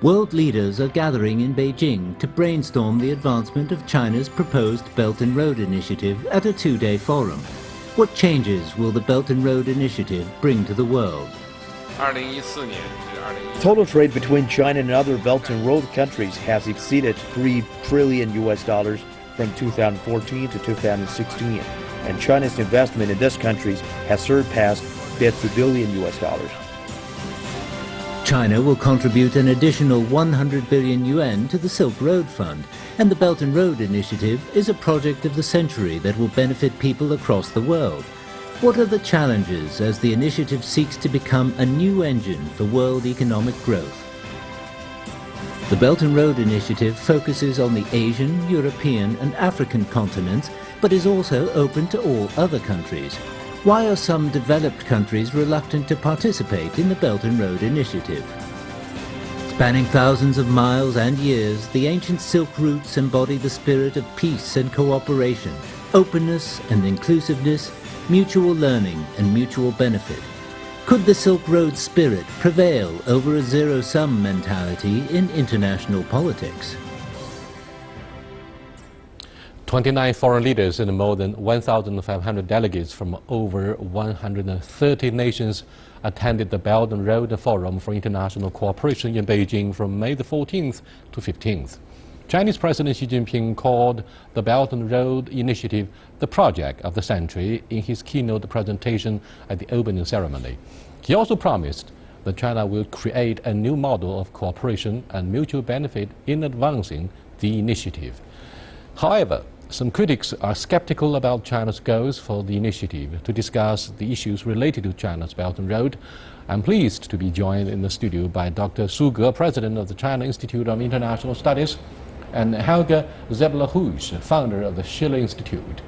World leaders are gathering in Beijing to brainstorm the advancement of China's proposed Belt and Road Initiative at a two-day forum. What changes will the Belt and Road Initiative bring to the world? Total trade between China and other Belt and Road countries has exceeded $3 trillion from 2014 to 2016, and China's investment in these countries has surpassed $50 billion. China will contribute an additional 100 billion yuan to the Silk Road Fund, and the Belt and Road Initiative is a project of the century that will benefit people across the world. What are the challenges as the initiative seeks to become a new engine for world economic growth? The Belt and Road Initiative focuses on the Asian, European and African continents, but is also open to all other countries. Why are some developed countries reluctant to participate in the Belt and Road Initiative? Spanning thousands of miles and years, the ancient Silk routes embody the spirit of peace and cooperation, openness and inclusiveness, mutual learning and mutual benefit. Could the Silk Road spirit prevail over a zero-sum mentality in international politics? 29 foreign leaders and more than 1,500 delegates from over 130 nations attended the Belt and Road Forum for International Cooperation in Beijing from May the 14th to 15th. Chinese President Xi Jinping called the Belt and Road Initiative the project of the century in his keynote presentation at the opening ceremony. He also promised that China will create a new model of cooperation and mutual benefit in advancing the initiative. However, some critics are skeptical about China's goals for the initiative. To discuss the issues related to China's Belt and Road, I'm pleased to be joined in the studio by Dr. Su Ge, President of the China Institute of International Studies, and Helge Zebler-Husch, founder of the Schiller Institute.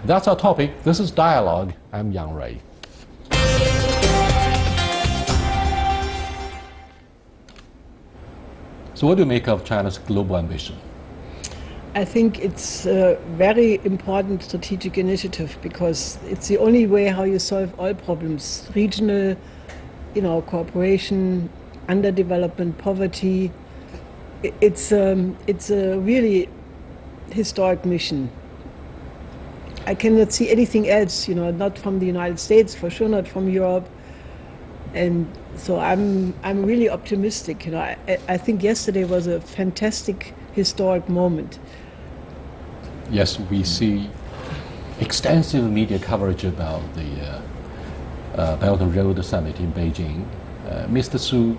That's our topic. This is Dialogue. I'm Yang Rui. So what do you make of China's global ambition? I think it's a very important strategic initiative because it's the only way how you solve all problems. Regional, cooperation, underdevelopment, poverty. It's a really historic mission. I cannot see anything else, not from the United States, for sure not from Europe. And so I'm really optimistic. I think yesterday was a fantastic historic moment. Yes, we see extensive media coverage about the Belt and Road Summit in Beijing. Mr. Su,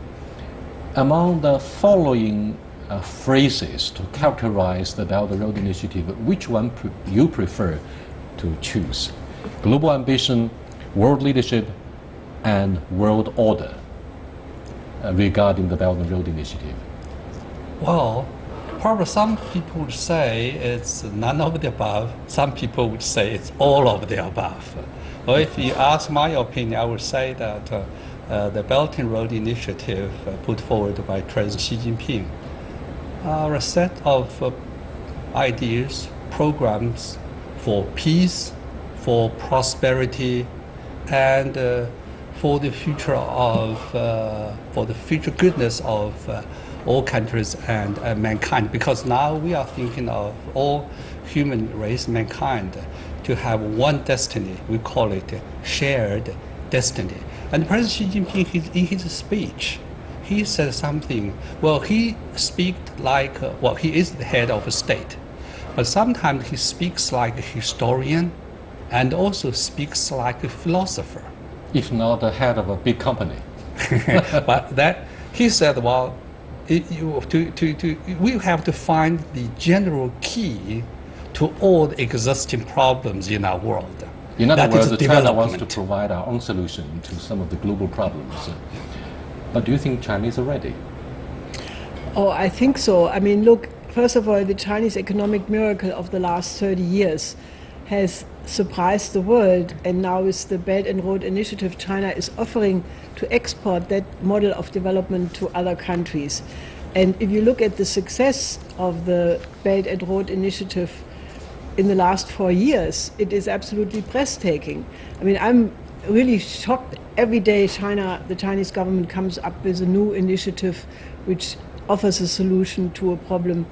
among the following phrases to characterize the Belt and Road Initiative, which one you prefer to choose? Global ambition, world leadership, and world order regarding the Belt and Road Initiative? Well, probably some people would say it's none of the above. Some people would say it's all of the above. Well, if you ask my opinion, I would say that the Belt and Road Initiative put forward by President Xi Jinping are a set of ideas, programs for peace, for prosperity, and for the future goodness of all countries and mankind, because now we are thinking of all human race, mankind, to have one destiny. We call it shared destiny. And President Xi Jinping, in his speech, he said something, well, he speaks like, he is the head of a state, but sometimes he speaks like a historian and also speaks like a philosopher. If not the head of a big company. But that, he said, well, we have to find the general key to all the existing problems in our world. In other words, China wants to provide our own solution to some of the global problems. But do you think Chinese are ready? Oh, I think so. I mean, look, first of all, the Chinese economic miracle of the last 30 years has surprised the world, and now with the Belt and Road Initiative, China is offering to export that model of development to other countries. And if you look at the success of the Belt and Road Initiative in the last 4 years, it is absolutely breathtaking. I mean, I'm really shocked. Every day the Chinese government comes up with a new initiative which offers a solution to a problem.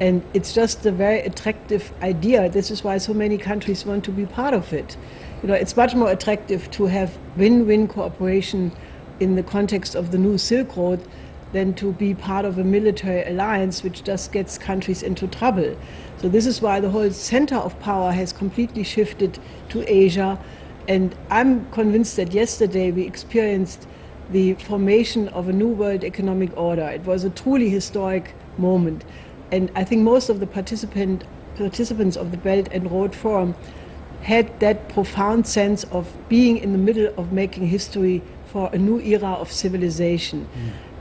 And it's just a very attractive idea. This is why so many countries want to be part of it. You know, it's much more attractive to have win-win cooperation in the context of the new Silk Road than to be part of a military alliance which just gets countries into trouble. So this is why the whole center of power has completely shifted to Asia. And I'm convinced that yesterday we experienced the formation of a new world economic order. It was a truly historic moment. And I think most of the participants of the Belt and Road Forum had that profound sense of being in the middle of making history for a new era of civilization.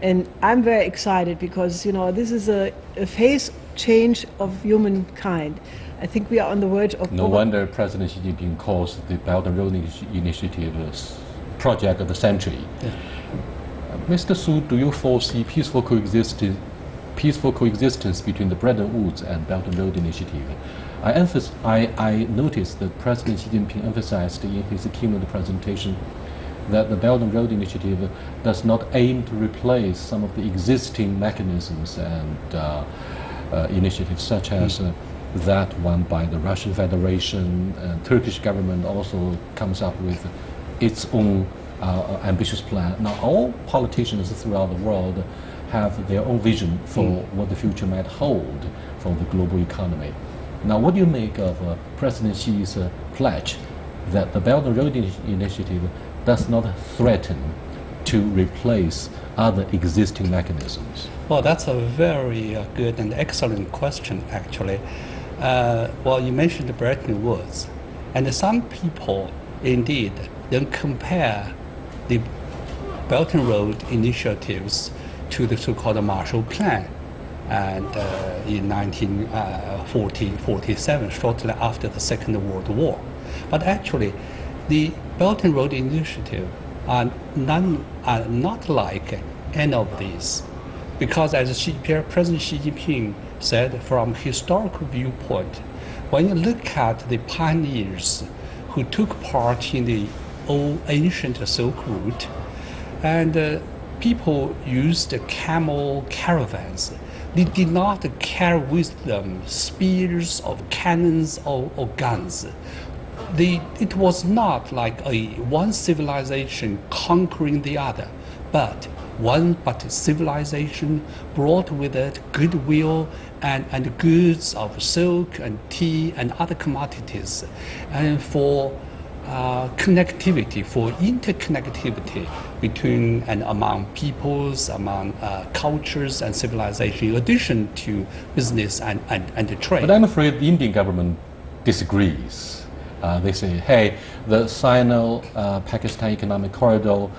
And I'm very excited because, you know, this is a phase change of humankind. I think we are on the verge of... No wonder President Xi Jinping calls the Belt and Road Initiative a project of the century. Yeah. Mr. Su, do you foresee peaceful coexistence between the Bretton Woods and Belt and Road Initiative? I noticed that President Xi Jinping emphasized in his keynote presentation that the Belt and Road Initiative does not aim to replace some of the existing mechanisms and initiatives such as that one by the Russian Federation. Turkish government also comes up with its own ambitious plan. Now all politicians throughout the world have their own vision for what the future might hold for the global economy. Now what do you make of President Xi's pledge that the Belt and Road Initiative does not threaten to replace other existing mechanisms? Well, that's a very good and excellent question, actually. Well, you mentioned the Bretton Woods, and some people indeed then compare the Belt and Road initiatives to the so-called Marshall Plan, and in 1947, shortly after the Second World War. But actually, the Belt and Road Initiative are not like any of these, because as President Xi Jinping said, from historical viewpoint, when you look at the pioneers who took part in the old ancient Silk Route, and people used camel caravans. They did not carry with them spears or cannons or guns. It was not like one civilization conquering the other, but civilization brought with it goodwill and goods of silk and tea and other commodities, and for connectivity, for interconnectivity between and among peoples, among cultures and civilization, in addition to business and trade. But I'm afraid the Indian government disagrees. They say, hey, the Sino-Pakistan Economic Corridor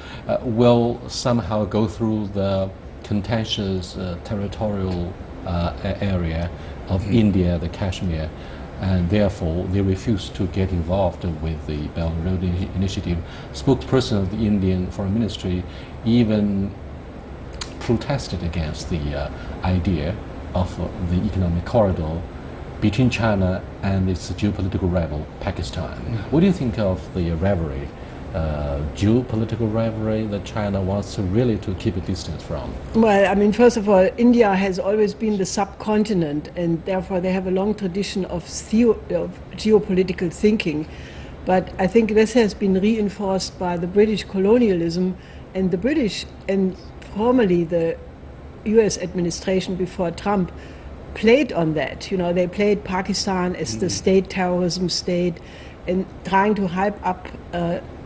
will somehow go through the contentious territorial area of India, the Kashmir, and therefore they refuse to get involved with the Belt and Road Initiative. Spokesperson of the Indian Foreign Ministry even protested against the idea of the economic corridor between China and its geopolitical rival, Pakistan. What do you think of the rivalry, geopolitical rivalry that China wants really to keep a distance from? Well, I mean, first of all, India has always been the subcontinent, and therefore they have a long tradition of geopolitical thinking. But I think this has been reinforced by the British colonialism, and the British, and formerly the US administration before Trump, played on that. You know, they played Pakistan as the state terrorism state and trying to hype up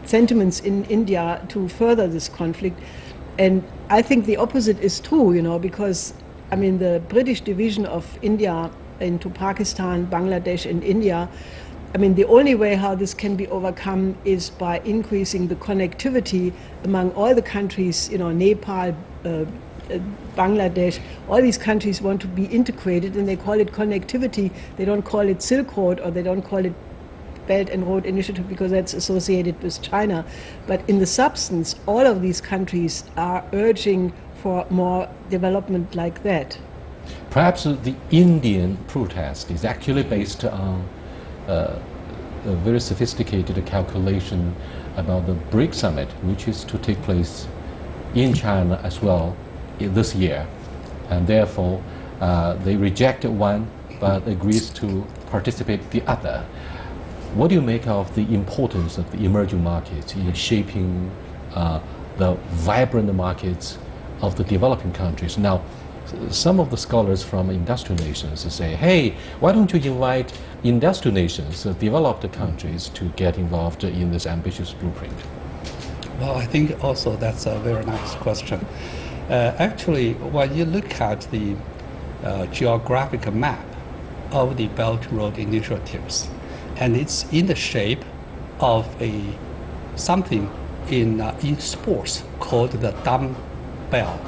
sentiments in India to further this conflict. And I think the opposite is true, you know, because, I mean, the British division of India into Pakistan, Bangladesh and India, I mean, the only way how this can be overcome is by increasing the connectivity among all the countries, you know, Nepal, Bangladesh, all these countries want to be integrated, and they call it connectivity. They don't call it Silk Road, or they don't call it Belt and Road Initiative because that's associated with China. But in the substance, all of these countries are urging for more development like that. Perhaps the Indian protest is actually based on a very sophisticated calculation about the BRIC summit, which is to take place in China as well this year. and therefore they rejected one but agrees to participate the other. What do you make of the importance of the emerging markets in shaping the vibrant markets of the developing countries? Now, some of the scholars from industrial nations say, hey, why don't you invite industrial nations, developed countries, to get involved in this ambitious blueprint? Well, I think also that's a very nice question. Actually, when you look at the geographical map of the Belt and Road initiatives, and it's in the shape of something in sports called the dumbbell.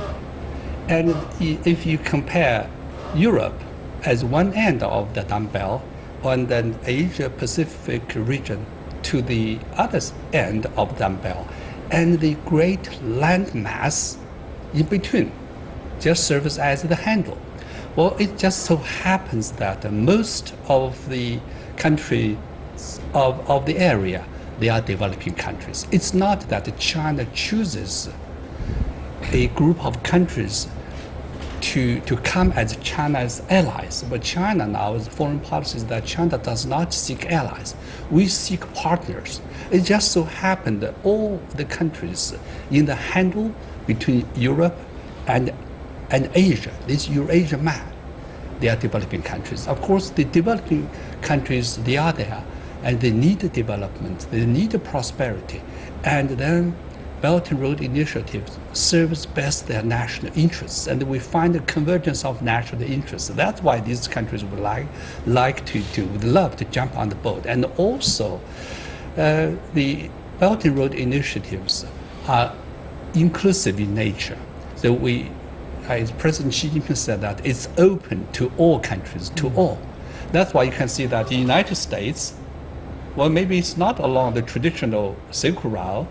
And if you compare Europe as one end of the dumbbell, and then Asia Pacific region to the other end of the dumbbell, and the great landmass in between just serves as the handle. Well, it just so happens that most of the countries of the area, they are developing countries. It's not that China chooses a group of countries to come as China's allies, but China now's foreign policy is that China does not seek allies. We seek partners. It just so happened that all the countries in the handle between Europe and Asia, this Eurasia map, they are developing countries. Of course, the developing countries, they are there, and they need development, they need prosperity, and then Belt and Road Initiative serves best their national interests, and we find a convergence of national interests. That's why these countries would would love to jump on the boat. And also, the Belt and Road Initiatives are inclusive in nature. So as President Xi Jinping said, that it's open to all countries, to all. That's why you can see that the United States, well, maybe it's not along the traditional Silk Route.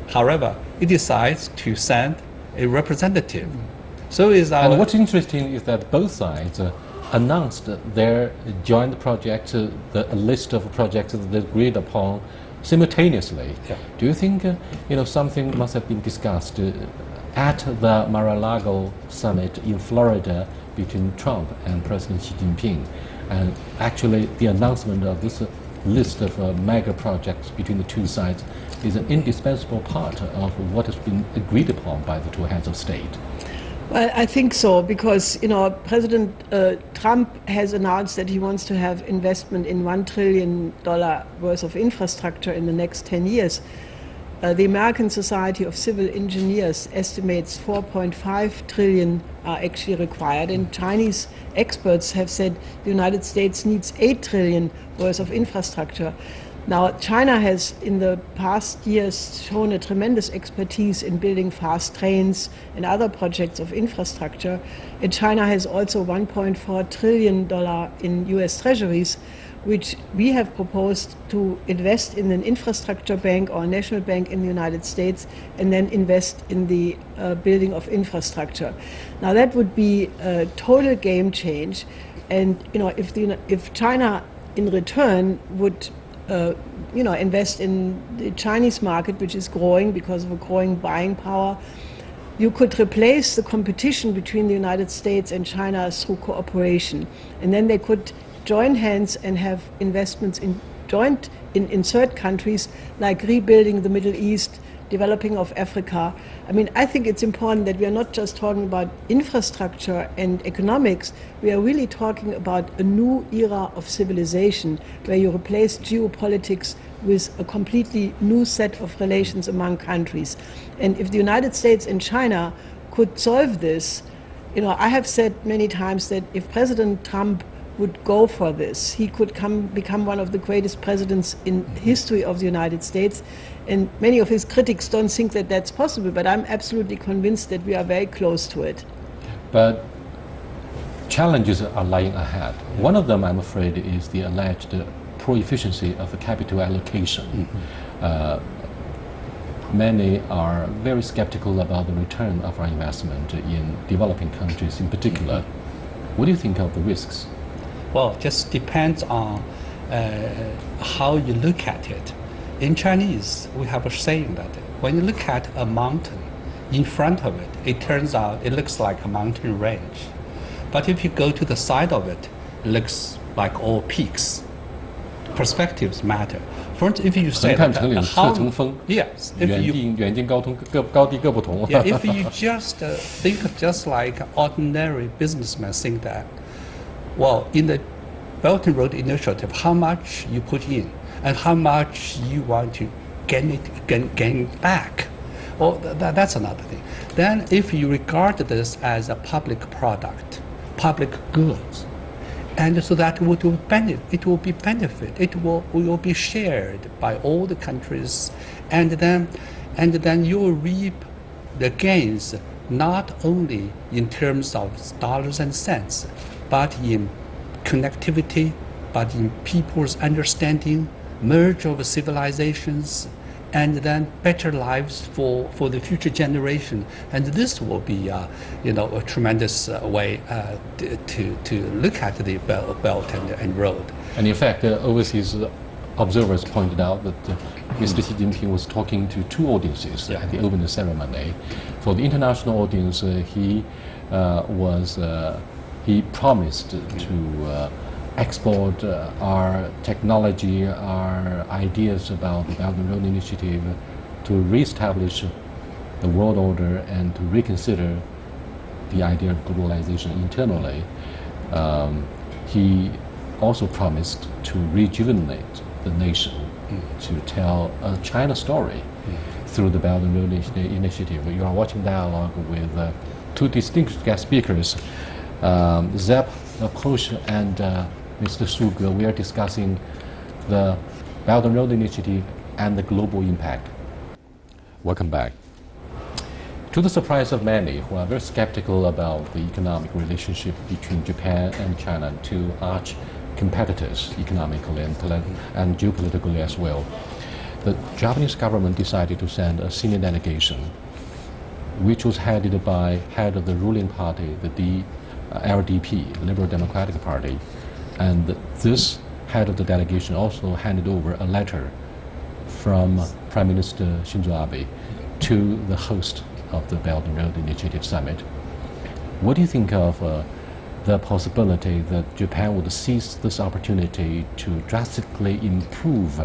However, it decides to send a representative. So is our. And what's interesting is that both sides announced their joint project, the list of projects that they agreed upon simultaneously. Yeah. Do you think something must have been discussed at the Mar-a-Lago summit in Florida between Trump and President Xi Jinping? And actually, the announcement of this list of mega projects between the two sides is an indispensable part of what has been agreed upon by the two heads of state. Well, I think so, because President Trump has announced that he wants to have investment in $1 trillion worth of infrastructure in the next 10 years. The American Society of Civil Engineers estimates 4.5 trillion are actually required, and Chinese experts have said the United States needs 8 trillion worth of infrastructure. Now, China has in the past years shown a tremendous expertise in building fast trains and other projects of infrastructure, and China has also $1.4 trillion in US treasuries, which we have proposed to invest in an infrastructure bank or a national bank in the United States, and then invest in the building of infrastructure. Now that would be a total game change, and if China in return would invest in the Chinese market, which is growing because of a growing buying power, you could replace the competition between the United States and China through cooperation, and then they could join hands and have investments in third countries, like rebuilding the Middle East, developing of Africa. I mean, I think it's important that we are not just talking about infrastructure and economics, we are really talking about a new era of civilization, where you replace geopolitics with a completely new set of relations among countries. And if the United States and China could solve this, I have said many times that if President Trump would go for this, he could become one of the greatest presidents in history of the United States. And many of his critics don't think that that's possible, but I'm absolutely convinced that we are very close to it. But challenges are lying ahead. One of them, I'm afraid, is the alleged poor efficiency of the capital allocation. Many are very skeptical about the return of our investment in developing countries in particular. What do you think of the risks? Well, it just depends on how you look at it. In Chinese, we have a saying that when you look at a mountain, in front of it, it turns out it looks like a mountain range. But if you go to the side of it, it looks like all peaks. Perspectives matter. For instance, if you say that yes, if you just think just like ordinary businessmen think that, well, in the Belt and Road Initiative, how much you put in and how much you want to gain back. Well, that's another thing. Then if you regard this as a public product, public goods, and so that it will be benefit, it will be shared by all the countries, and then you will reap the gains not only in terms of dollars and cents, but in connectivity, but in people's understanding, merge of civilizations, and then better lives for the future generation. And this will be, a tremendous way to look at the Belt and Road. And in fact, overseas observers pointed out that Mr. Xi Jinping was talking to two audiences at the opening ceremony. For the international audience, he promised to export our technology, our ideas about the Belt and Road Initiative to re-establish the world order and to reconsider the idea of globalization internally. He also promised to rejuvenate the nation, to tell a China story through the Belt and Road Initiative. You are watching Dialogue with two distinguished guest speakers, Zeb Kosh and Mr. Su Ge. We are discussing the Belt and Road Initiative and the global impact. Welcome back. To the surprise of many who are very skeptical about the economic relationship between Japan and China, two arch competitors economically and geopolitically as well, the Japanese government decided to send a senior delegation, which was headed by head of the ruling party, the LDP, Liberal Democratic Party. And this head of the delegation also handed over a letter from Prime Minister Shinzo Abe to the host of the Belt and Road Initiative Summit. What do you think of the possibility that Japan would seize this opportunity to drastically improve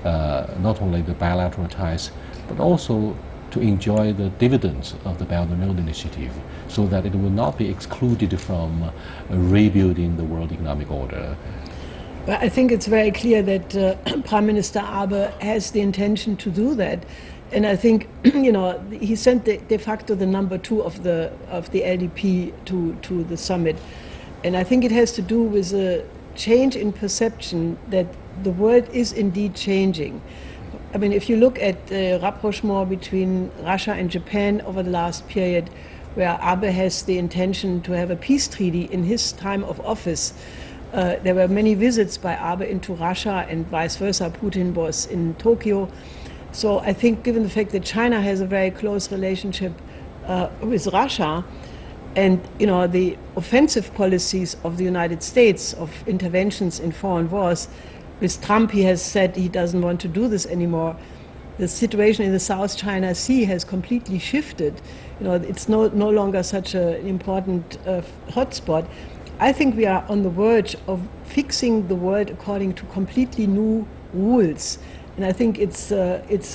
not only the bilateral ties, but also to enjoy the dividends of the Belt and Road Initiative, so that it will not be excluded from rebuilding the world economic order? Well, I think it's very clear that Prime Minister Abe has the intention to do that. And I think, he sent de facto the number 2 of the LDP to the summit. And I think it has to do with a change in perception that the world is indeed changing. I mean, if you look at the rapprochement between Russia and Japan over the last period, where Abe has the intention to have a peace treaty in his time of office, there were many visits by Abe into Russia and vice versa. Putin was in Tokyo. So I think given the fact that China has a very close relationship with Russia, and the offensive policies of the United States of interventions in foreign wars, with Trump, he has said he doesn't want to do this anymore. The situation in the South China Sea has completely shifted. It's no longer such an important hotspot. I think we are on the verge of fixing the world according to completely new rules. And I think it's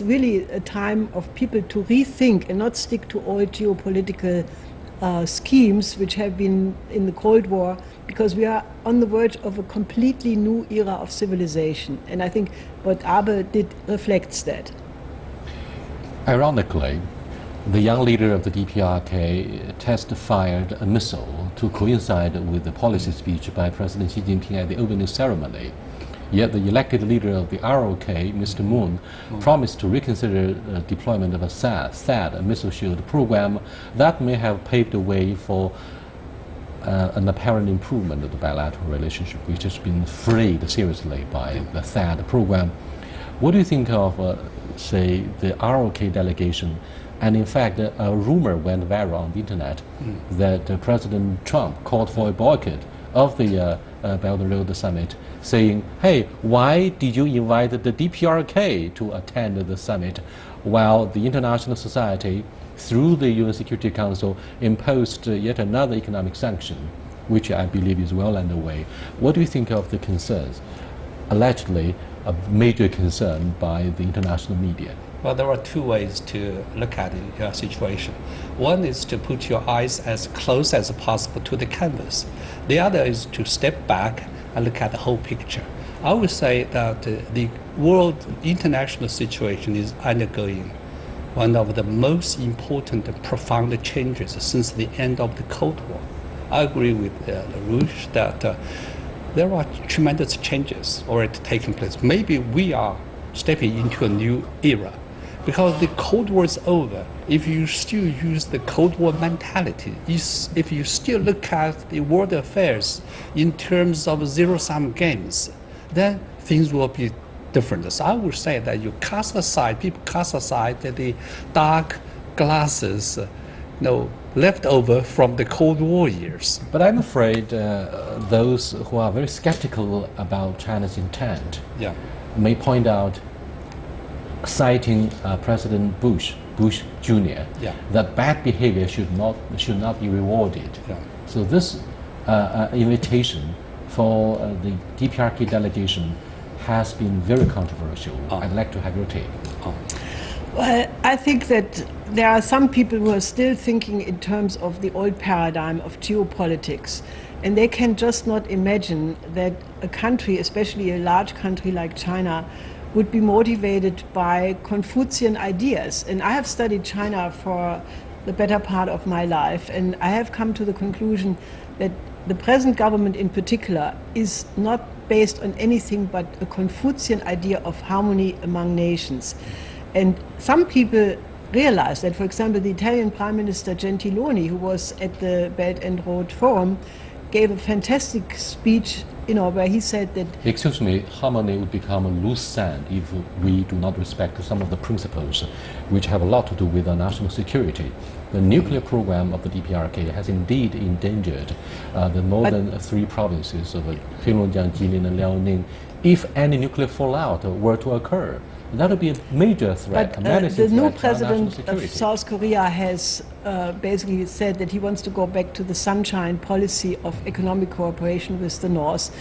really a time of people to rethink and not stick to old geopolitical schemes which have been in the Cold War, because we are on the verge of a completely new era of civilization. And I think what Abe did reflects that. Ironically, the young leader of the DPRK fired a missile to coincide with the policy speech by President Xi Jinping at the opening ceremony. Yet the elected leader of the ROK, Mr. Moon, promised to reconsider the deployment of a THAAD, a missile shield program that may have paved the way for an apparent improvement of the bilateral relationship, which has been frayed seriously by the THAAD program. What do you think of, say, the ROK delegation? And in fact, a rumor went viral on the internet that President Trump called for a boycott of the Belt and Road Summit, saying, hey, why did you invite the DPRK to attend the summit while the international society through the UN Security Council, imposed yet another economic sanction, which I believe is well underway. What do you think of the concerns, allegedly a major concern by the international media? Well, there are two ways to look at the situation. One is to put your eyes as close as possible to the canvas. The other is to step back and look at the whole picture. I would say that the world international situation is undergoing one of the most important and profound changes since the end of the Cold War. I agree with Rouge that there are tremendous changes already taking place. Maybe we are stepping into a new era. Because the Cold War is over, if you still use the Cold War mentality, if you still look at the world affairs in terms of zero-sum games, then things will be different. So I would say that people cast aside the dark glasses, left over from the Cold War years. But I'm afraid those who are very skeptical about China's intent may point out, citing President Bush Jr., that bad behavior should not be rewarded. So this invitation for the DPRK delegation has been very controversial. I'd like to have your take. Well, I think that there are some people who are still thinking in terms of the old paradigm of geopolitics, and they can just not imagine that a country, especially a large country like China, would be motivated by Confucian ideas. And I have studied China for the better part of my life, and I have come to the conclusion that the present government in particular is not based on anything but a Confucian idea of harmony among nations. And some people realize that, for example, the Italian Prime Minister Gentiloni, who was at the Belt and Road Forum, gave a fantastic speech, where he said that... Excuse me, harmony would become a loose sand if we do not respect some of the principles which have a lot to do with our national security. The nuclear program of the DPRK has indeed endangered the more than 3 provinces of Heilongjiang, Jilin, and Liaoning. If any nuclear fallout were to occur, that would be a major threat, a menacing the new threat to our national president security. of South Korea has basically said that he wants to go back to the sunshine policy of economic cooperation with the North.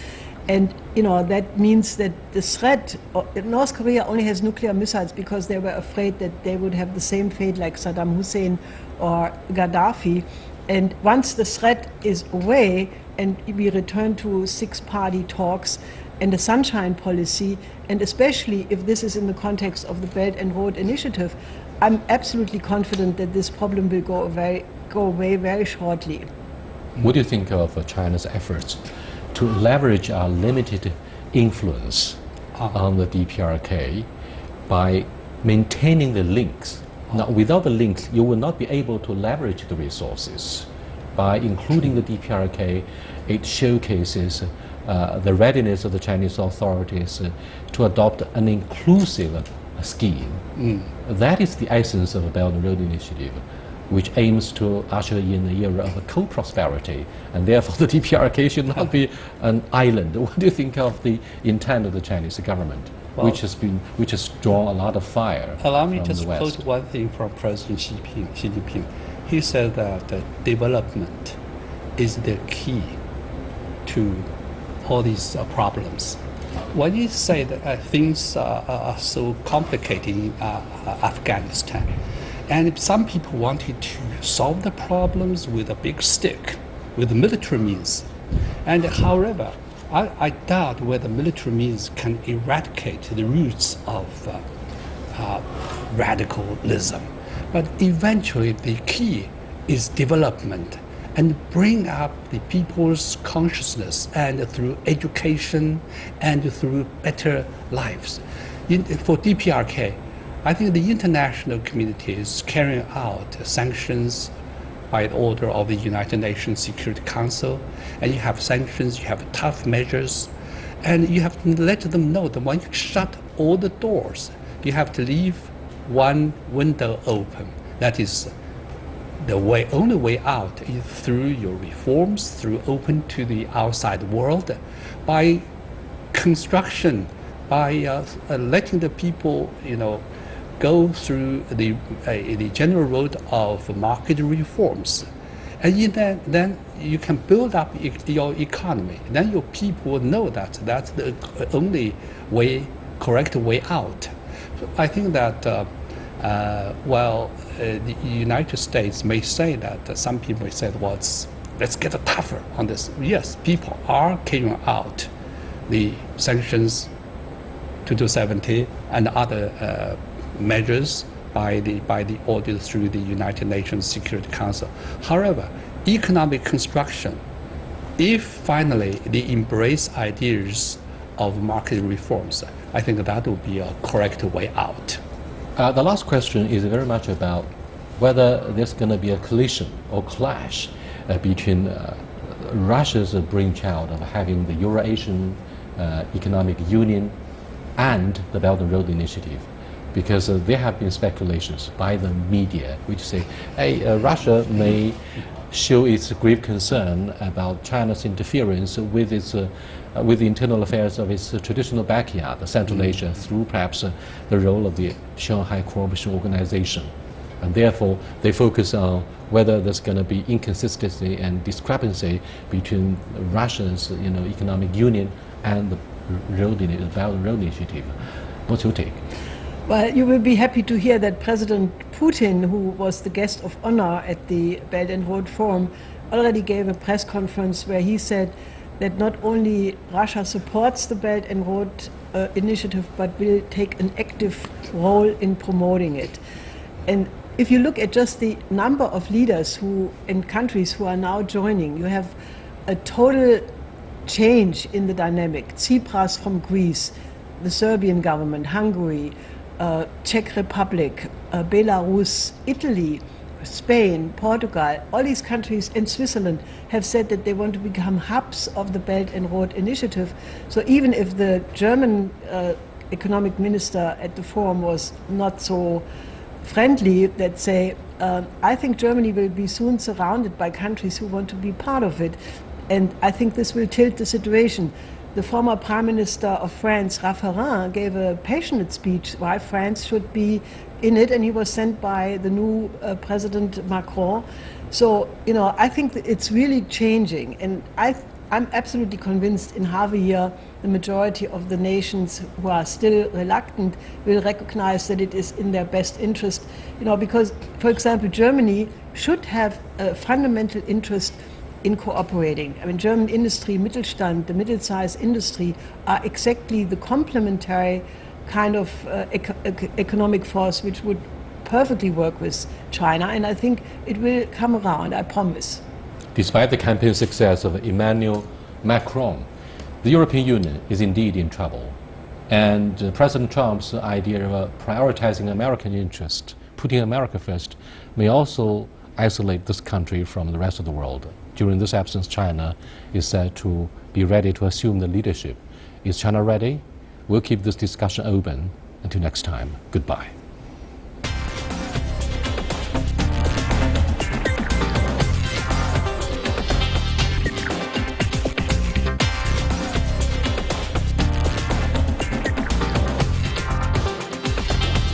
And that means that the threat, North Korea only has nuclear missiles because they were afraid that they would have the same fate like Saddam Hussein or Gaddafi. And once the threat is away and we return to 6-party talks and the sunshine policy, and especially if this is in the context of the Belt and Road Initiative, I'm absolutely confident that this problem will go away very shortly. What do you think of China's efforts to leverage our limited influence on the DPRK by maintaining the links? Now, without the links, you will not be able to leverage the resources. By including the DPRK, it showcases the readiness of the Chinese authorities to adopt an inclusive scheme. That is the essence of the Belt and Road Initiative, which aims to usher in an era of co-prosperity, and therefore the DPRK should not be an island. What do you think of the intent of the Chinese government, which has drawn a lot of fire from the West? Allow me to just quote one thing from President Xi Jinping. He said that development is the key to all these problems. When you say that things are so complicated in Afghanistan, and some people wanted to solve the problems with a big stick, with military means, and however, I doubt whether military means can eradicate the roots of radicalism. But eventually the key is development, and bring up the people's consciousness, and through education and through better lives. For DPRK, I think the international community is carrying out sanctions by the order of the United Nations Security Council, and you have sanctions, you have tough measures, and you have to let them know that when you shut all the doors, you have to leave one window open. That is the only way out is through your reforms, through open to the outside world, by construction, by letting the people, go through the general road of market reforms. And then you can build up your economy. Then your people know that that's the only correct way out. So I think that the United States may say that some people may say, well, let's get tougher on this. Yes, people are carrying out the sanctions 270 and other measures by the orders through the United Nations Security Council. However, economic construction, if finally they embrace ideas of market reforms, I think that will be a correct way out. The last question is very much about whether there's going to be a collision or clash between Russia's brainchild of having the Euro-Asian Economic Union and the Belt and Road Initiative. Because there have been speculations by the media which say, hey, Russia may show its grave concern about China's interference with the internal affairs of its traditional backyard, Central Asia, through perhaps the role of the Shanghai Cooperation Organization. And therefore, they focus on whether there's going to be inconsistency and discrepancy between Russia's economic union and the Belt and Road Initiative. What's your take? Well, you will be happy to hear that President Putin, who was the guest of honor at the Belt and Road Forum, already gave a press conference where he said that not only Russia supports the Belt and Road Initiative, but will take an active role in promoting it. And if you look at just the number of leaders in countries who are now joining, you have a total change in the dynamic. Tsipras from Greece, the Serbian government, Hungary, Czech Republic, Belarus, Italy, Spain, Portugal, all these countries, and Switzerland have said that they want to become hubs of the Belt and Road Initiative. So even if the German economic minister at the forum was not so friendly, that say, I think Germany will be soon surrounded by countries who want to be part of it. And I think this will tilt the situation. The former Prime Minister of France, Raffarin, gave a passionate speech why France should be in it, and he was sent by the new President Macron. So, I think that it's really changing, and I'm absolutely convinced in half a year the majority of the nations who are still reluctant will recognize that it is in their best interest, because, for example, Germany should have a fundamental interest in cooperating. I mean, German industry, Mittelstand, the middle-sized industry are exactly the complementary kind of economic force which would perfectly work with China, and I think it will come around, I promise. Despite the campaign success of Emmanuel Macron, the European Union is indeed in trouble. And President Trump's idea of prioritizing American interest, putting America first, may also isolate this country from the rest of the world. During this absence, China is said to be ready to assume the leadership. Is China ready? We'll keep this discussion open. Until next time, goodbye.